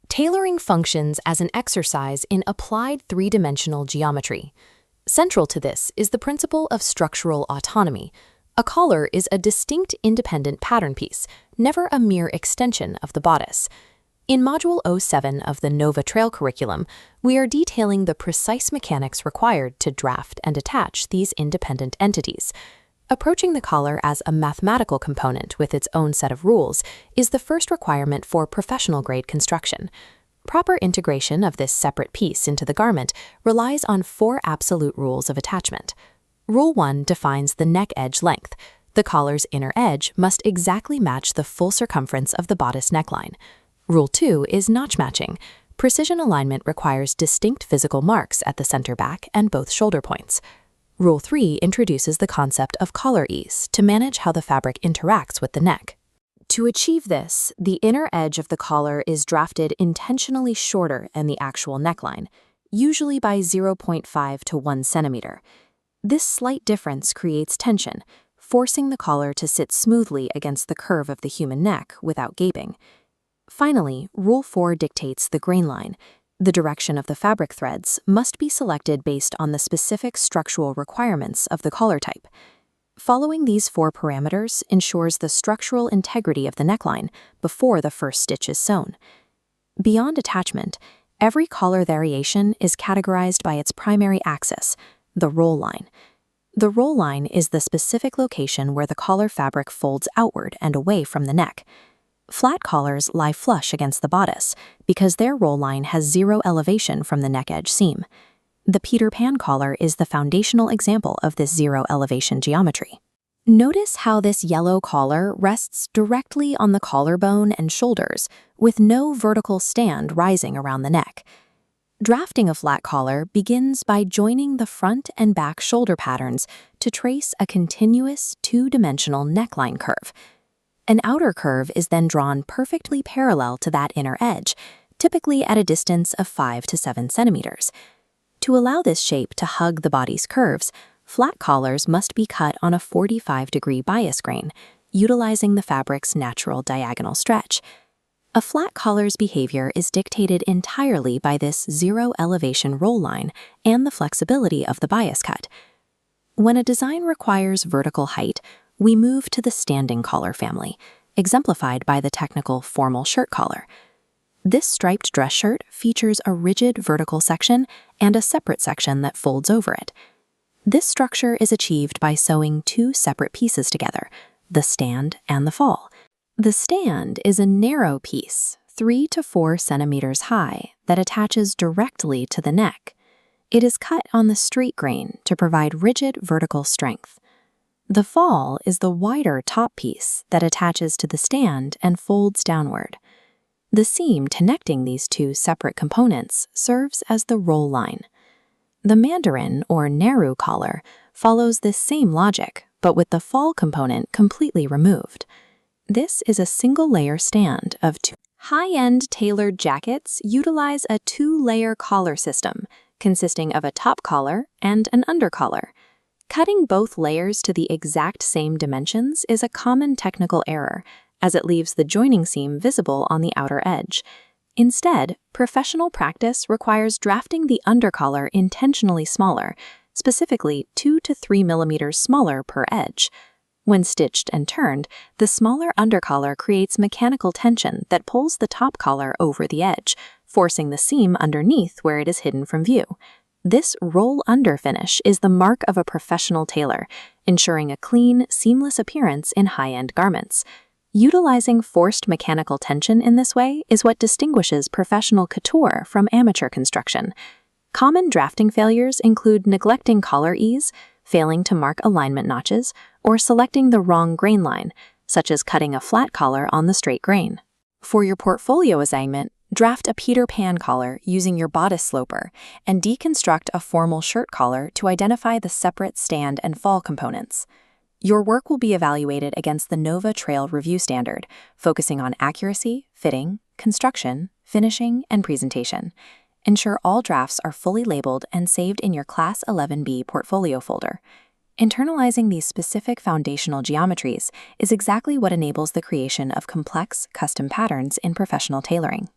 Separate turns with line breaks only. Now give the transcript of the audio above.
Tailoring functions as an exercise in applied three-dimensional geometry. Central to this is the principle of structural autonomy. A collar is a distinct independent pattern piece, never a mere extension of the bodice. In Module 07 of the Nova Trail curriculum, we are detailing the precise mechanics required to draft and attach these independent entities. Approaching the collar as a mathematical component with its own set of rules is the first requirement for professional-grade construction. Proper integration of this separate piece into the garment relies on 4 absolute rules of attachment. Rule 1 defines the neck edge length. The collar's inner edge must exactly match the full circumference of the bodice neckline. Rule 2 is notch matching. Precision alignment requires distinct physical marks at the center back and both shoulder points. Rule 3 introduces the concept of collar ease to manage how the fabric interacts with the neck. To achieve this, the inner edge of the collar is drafted intentionally shorter than the actual neckline, usually by 0.5 to 1 centimeter. This slight difference creates tension, forcing the collar to sit smoothly against the curve of the human neck without gaping. Finally, Rule 4 dictates the grainline. The direction of the fabric threads must be selected based on the specific structural requirements of the collar type. Following these 4 parameters ensures the structural integrity of the neckline before the first stitch is sewn. Beyond attachment, every collar variation is categorized by its primary axis, the roll line. The roll line is the specific location where the collar fabric folds outward and away from the neck. Flat collars lie flush against the bodice because their roll line has 0 elevation from the neck edge seam. The Peter Pan collar is the foundational example of this 0 elevation geometry. Notice how this yellow collar rests directly on the collarbone and shoulders, with no vertical stand rising around the neck. Drafting a flat collar begins by joining the front and back shoulder patterns to trace a continuous 2-dimensional neckline curve. An outer curve is then drawn perfectly parallel to that inner edge, typically at a distance of 5 to 7 centimeters. To allow this shape to hug the body's curves, flat collars must be cut on a 45-degree bias grain, utilizing the fabric's natural diagonal stretch. A flat collar's behavior is dictated entirely by this 0 elevation roll line and the flexibility of the bias cut. When a design requires vertical height, we move to the standing collar family, exemplified by the technical formal shirt collar. This striped dress shirt features a rigid vertical section and a separate section that folds over it. This structure is achieved by sewing 2 separate pieces together, the stand and the fall. The stand is a narrow piece, 3 to 4 centimeters high, that attaches directly to the neck. It is cut on the straight grain to provide rigid vertical strength. The fall is the wider top piece that attaches to the stand and folds downward. The seam connecting these 2 separate components serves as the roll line. The Mandarin or Nehru collar follows this same logic, but with the fall component completely removed. This is a single-layer stand of 2. High-end tailored jackets utilize a 2-layer collar system, consisting of a top collar and an under collar. Cutting both layers to the exact same dimensions is a common technical error, as it leaves the joining seam visible on the outer edge. Instead, professional practice requires drafting the undercollar intentionally smaller, specifically 2 to 3 millimeters smaller per edge. When stitched and turned, the smaller undercollar creates mechanical tension that pulls the top collar over the edge, forcing the seam underneath where it is hidden from view. This roll-under finish is the mark of a professional tailor, ensuring a clean, seamless appearance in high-end garments. Utilizing forced mechanical tension in this way is what distinguishes professional couture from amateur construction. Common drafting failures include neglecting collar ease, failing to mark alignment notches, or selecting the wrong grain line, such as cutting a flat collar on the straight grain. For your portfolio assignment, draft a Peter Pan collar using your bodice sloper and deconstruct a formal shirt collar to identify the separate stand and fall components. Your work will be evaluated against the Nova Trail Review Standard, focusing on accuracy, fitting, construction, finishing, and presentation. Ensure all drafts are fully labeled and saved in your Class 11B portfolio folder. Internalizing these specific foundational geometries is exactly what enables the creation of complex, custom patterns in professional tailoring.